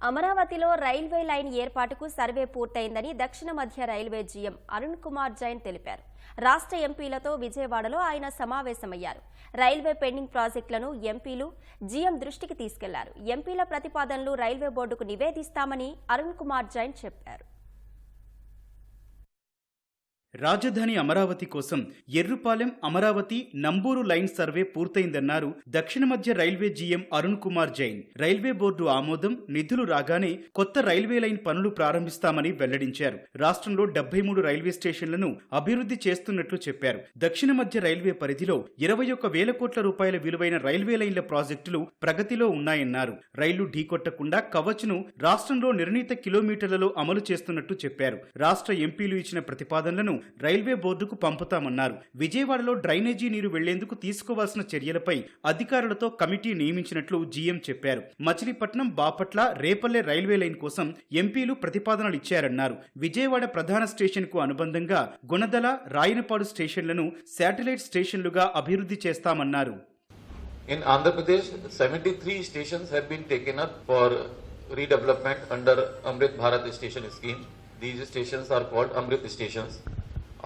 అమరావతిలో railway line ఏర్పాటుకు survey పూర్తయిందని దక్షిణ మధ్య రైల్వే జీఎం అరుణ్ కుమార్ జైన్ తెలిపారు. రాష్ట్ర ఎంపీలతో విజయవాడలో ఆయన సమావేశమయ్యారు. రైల్వే పెండింగ్ ప్రాజెక్టులను ఎంపీలు జీఎం దృష్టికి తీసుకెళ్లారు. ఎంపీల ప్రతిపాదనలు రైల్వే బోర్డుకు నివేదిస్తామని అరుణ్ కుమార్ జైన్ చెప్పారు. రాజధాని అమరావతి కోసం ఎర్రుపాలెం అమరావతి నంబూరు లైన్ సర్వే పూర్తయిందన్నారు దక్షిణ మధ్య railway GM Arun Kumar Jain. Railway board ఆమోదం, నిధులు రాగానే కొత్త రైల్వే లైన్ పనులు ప్రారంభిస్తామని వెల్లడించారు. రాష్ట్రంలో 73 రైల్వే స్టేషన్లను అభివృద్ధి చేస్తున్నట్లు చెప్పారు. దక్షిణ మధ్య రైల్వే పరిధిలో 21,000 కోట్ల రూపాయల విలువైన రైల్వే లైన్ల ప్రాజెక్టులు ప్రగతిలో ఉన్నాయన్నారు. రైళ్లు ఢీకొట్టకుండా కవచ్ను రాష్ట్రంలో నిర్ణీత కిలోమీటర్లలో అమలు చేస్తున్నట్టు చెప్పారు. రాష్ట్ర ఎంపీలు ఇచ్చిన ప్రతిపాదనలను రైల్వే బోర్డుకు పంపుతామన్నారు. విజయవాడలో డ్రైనేజీ నీరు వెళ్లేందుకు తీసుకోవాల్సిన చర్యలపై అధికారులతో కమిటీ నియమించినట్లు జీఎం చెప్పారు. మచిలీపట్నం, బాపట్ల, రేపల్లె రైల్వే లైన్ కోసం ఎంపీలు ప్రతిపాదనలు ఇచ్చారన్నారు. విజయవాడ ప్రధాన స్టేషన్ కు అనుబంధంగా గుణదల, రాయనపాడు స్టేషన్లను శాటిలైట్ స్టేషన్లుగా అభివృద్ధి చేస్తామన్నారు. In Andhra Pradesh, 73 stations have been taken up for redevelopment under Amrit Bharat Station scheme. These stations are called Amrit stations.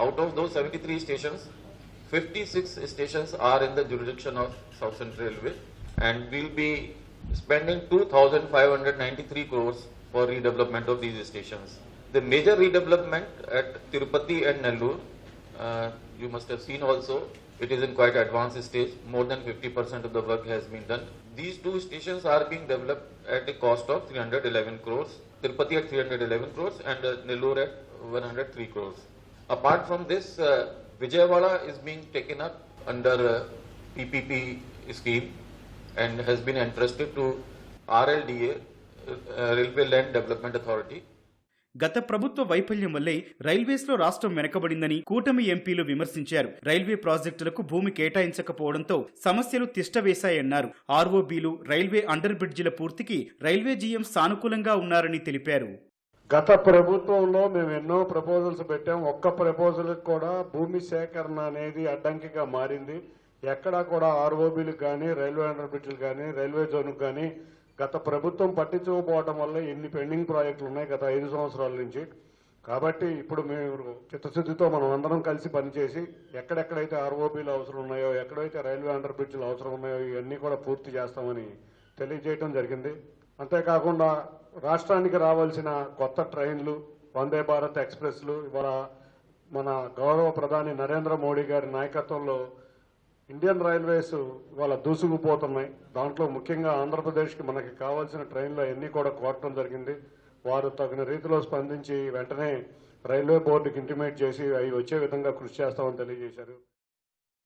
Out of those 73 stations, 56 stations are in the jurisdiction of South Central Railway, and we'll be spending 2,593 crores for redevelopment of these stations. The major redevelopment at Tirupati and Nellore, you must have seen also, it is in quite advanced stage. More than 50% of the work has been done. These two stations are being developed at a cost of 311 crores. Tirupati at 311 crores and Nellore at 103 crores. Apart from this, Vijayawada is being taken up under PPP scheme and has been entrusted to RLDA, Railway Land Development Authority. గత ప్రభుత్వ వైఫల్యం వల్లే railways లో రాష్ట్రం వెనకబడిందని కూటమి ఎంపీలు విమర్శించారు. Railway ప్రాజెక్టులకు భూమి కేటాయించకపోవడంతో సమస్యలు తిష్టవేశాయన్నారు. ఆర్ఓబీలు, రైల్వే అండర్ బ్రిడ్జిల పూర్తికి రైల్వే జీఎం సానుకూలంగా ఉన్నారని తెలిపారు. గత ప్రభుత్వంలో మేము ఎన్నో ప్రపోజల్స్ పెట్టాం. ఒక్క ప్రపోజల్ కూడా భూమి సేకరణ అనేది అడ్డంకిగా మారింది. ఎక్కడా కూడా ఆర్ఓబీలకు కానీ, రైల్వే అండర్ బ్రిడ్జిలు కానీ, రైల్వే జోన్కు కానీ గత ప్రభుత్వం పట్టించుకోకపోవడం వల్ల ఎన్ని పెండింగ్ ప్రాజెక్టులు ఉన్నాయి గత 5 సంవత్సరాల నుంచి. కాబట్టి ఇప్పుడు మేము చిత్తశుద్ధితో మనం అందరం కలిసి పనిచేసి ఎక్కడెక్కడైతే ఆర్ఓబీలు అవసరం ఉన్నాయో, ఎక్కడైతే రైల్వే అండర్ బ్రిడ్జిలు అవసరం ఉన్నాయో ఇవన్నీ కూడా పూర్తి చేస్తామని తెలియజేయడం జరిగింది. అంతేకాకుండా రాష్ట్రానికి రావాల్సిన కొత్త ట్రైన్లు, వందే భారత్ ఎక్స్ప్రెస్లు ఇవాళ మన గౌరవ ప్రధాని నరేంద్ర మోడీ గారి నాయకత్వంలో ఇండియన్ రైల్వేస్ ఇవాళ దూసుకుపోతున్నాయి. దాంట్లో ముఖ్యంగా ఆంధ్రప్రదేశ్కి మనకి కావాల్సిన ట్రైన్లు అన్నీ కూడా కోరటం జరిగింది. వారు తగిన రీతిలో స్పందించి వెంటనే రైల్వే బోర్డుకి ఇంటిమేట్ చేసి అవి వచ్చే విధంగా కృషి చేస్తామని తెలియజేశారు.